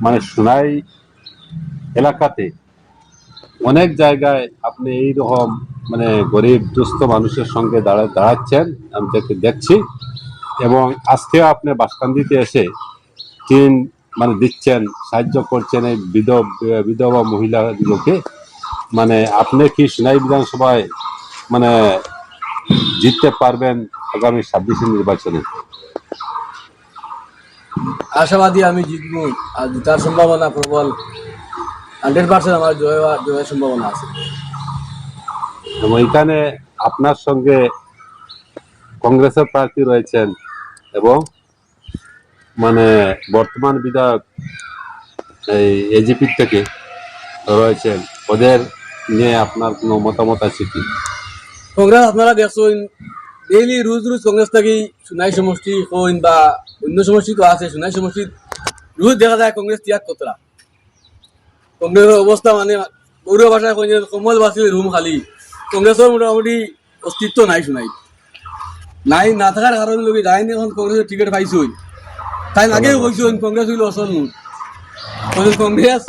মানে সোনাই এলাকাতে অনেক জায়গায় আপনি এইরকম মানে গরিব দুস্থ মানুষের সঙ্গে দাঁড়াচ্ছেন, আমি তাকে দেখছি। এবং আজকেও আপনি বাসকান্দিতে এসে টিন মানে দিচ্ছেন, সাহায্য করছেন এই বিধবা মহিলাগুলোকে। মানে আপনি কি সোনাই বিধানসভায় মানে জিততে পারবেন আগামী 26 নির্বাচনে? আশাবাদী আমি জিতবো, আর জেতার সম্ভাবনা প্রবল। 100% আমার জয়ের সম্ভাবনা আছে। এবং এখানে আপনার সঙ্গে কংগ্রেসের প্রার্থী রয়েছেন এবং মানে বর্তমান বিধায়ক এই এজিপির থেকে রয়েছেন, ওদের নিয়ে আপনার কোনো মতামত আছে কি? কংগ্রেস আপনারা দেখছেন ডেইলি রোজ রোজ কংগ্রেস থাকি সোনাই সমষ্টি হইন বা অন্য সমষ্টি তো আছে, সোনাই সমষ্টি রোজ দেখা যায় কংগ্রেস ত্যাগ কতরা। কংগ্রেসের অবস্থা মানে পৌর ভাষায় কই যে কমল বাসিল রুম খালি। কংগ্রেসের মোটামুটি অস্তিত্ব নাই সোনাই, নাই না থাকার কারণে লোক যায়নি। এখন কংগ্রেসের টিকিট পাইছই, তাই আগেও কইছেন কংগ্রেস হইল অসল লুট। কংগ্রেস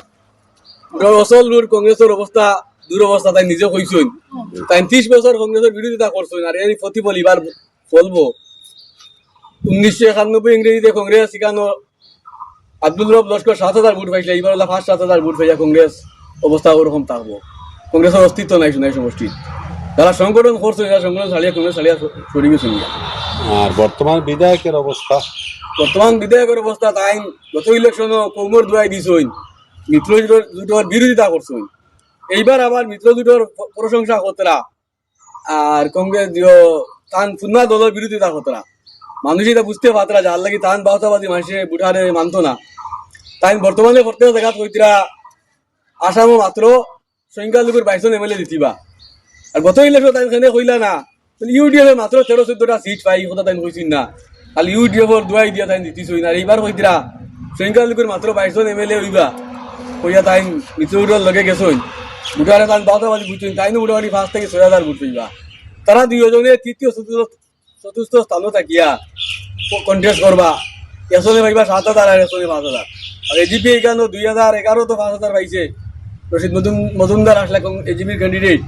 অসল লুট, কংগ্রেসের অবস্থা দুরবস্থা তাই নিজে কইছেন। তাই 30 বছর কংগ্রেসের বিরোধিতা করছেন, আর এর প্রতিফল এবার ফলবো। 1991 ইংরেজিতে কংগ্রেস শিখানো আব্দুল রব লস্কর 7,000 ভোট পাইছিল, এবার হলো 5-7,000 ভোট পাইয়া কংগ্রেস অবস্থা ওরকম থাকবো। কংগ্রেসের অস্তিত্ব নাই সোনাই সমষ্টির। যারা সংগঠন করছে যারা সংগঠন ছাড়িয়া কংগ্রেস ছাড়িয়া সরে গেছেন। আর বর্তমান বিধায়কের অবস্থা? বর্তমান বিধায়কের অবস্থা তাই গত ইলেকশনও কৌমর দুয়াই দিছইন, মিত্র দুটোর বিরোধিতা করছেন। এইবার আবার মিত্র দুটোর প্রশংসা করতরা, আর কংগ্রেস তান পুনা দলের বিরোধিতা করতরা। মানুষ এটা বুঝতে পারতরা যার লাগি তান বাহতাবাদী মানুষের বুঠারে মানত না। তাই বর্তমানে প্রত্যেক জায়গা কইতরা আসামও মাত্র সংখ্যালঘুর 22 MLA দিতিবা। আর গত ইলেকশন তাই সেনে কইলা না ইউডিএফ মাত্র 13-14টা সিট পাই, কথা তাই কইছিন না। খালি ইউডিএফর দুয়াই দিয়া তাই দিতিছই না। এইবার কইতরা সংখ্যালঘুর মাত্র 22 MLA হইবা কইয়া তাই মিত্রগুলোর লগে গেছই। বুটারে তান বাহতাবাদী বুঝছেন, তাই মোটামুটি 5 থেকে 6,000 ভোট পাইবা। তারা দুইজনে তৃতীয় চতুর্থ স্থানও থাকিয়া কন্টেস্ট করবা। এসনে পাইবা 7,000 আর এসনে 5,000। আর এজিপি এখানে 2011 তো 5,000 পাইছে, রশিদ মজুমদার আসলে এজিপির ক্যান্ডিডেট।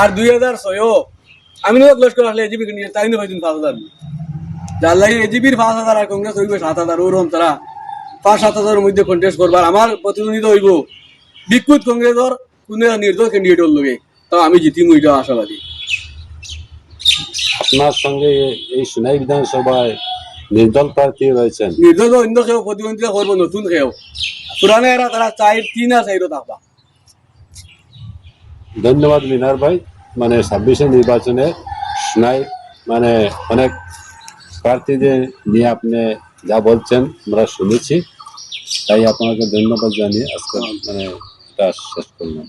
আর 2006 আমিনুল লস্কর আসলে এজিপি ক্যান্ডিডেট, তাই না পাইছেন 5,000। যার লাগে এজিপির 5,000 আর কংগ্রেস হইবে 7,000। ওরকম তারা 5-7,000 মধ্যে কন্টেস্ট করবার। আমার প্রতিদ্বন্দ্বিতা হইব বিক্ষুত কংগ্রেসের কোন নির্দল ক্যান্ডিডেটের লগে, তাও আমি জিতিম, এটা আশাবাদী। আপনার সঙ্গে এই সোনাই বিধানসভায় নির্দল প্রার্থী রয়েছেন? নির্দল অন্য কেউ প্রতিদ্বন্দ্বিতা করবো, নতুন কেউ। পুরানো এরা তারা 3 থাকবা। ধন্যবাদ মিনার ভাই। মানে 26 নির্বাচনে সোনাই মানে অনেক প্রার্থীদের নিয়ে আপনি যা বলছেন আমরা শুনেছি, তাই আপনাকে ধন্যবাদ জানিয়ে আজকে মানে এটা শেষ করলাম।